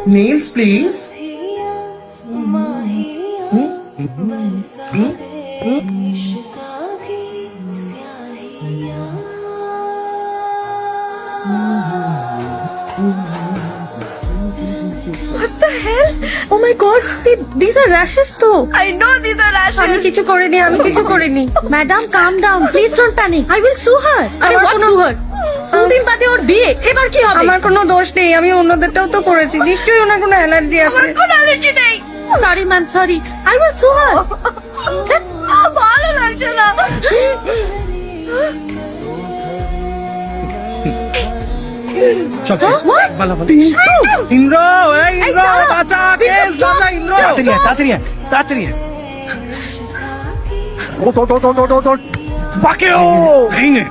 Nails, please. What the hell? Oh my god, these are rashes তো। I know these are rashes. আমি কিছু করিনি। Madam come down, please don't panic. I will sue her. আরে what to her? 2 দিন বাদে ওর বিয়ে, এবার কি হবে? আমার কোনো দোষ নেই, আমি অন্যদেরটাও তো করেছি। নিশ্চয়ই ওনার কোনো অ্যালার্জি আছে। আমার কোনো অ্যালার্জি নেই। Sorry ma'am, sorry. I will sue her. ভালো লাগছে না। চল চল। ভালো ভালো। ইন্দ্র, এই ইন্দ্র, বাঁচা, কেস বাঁচা ইন্দ্র। তাড়াতাড়ি আয়। ওঠ। বাকে ও। এই নে।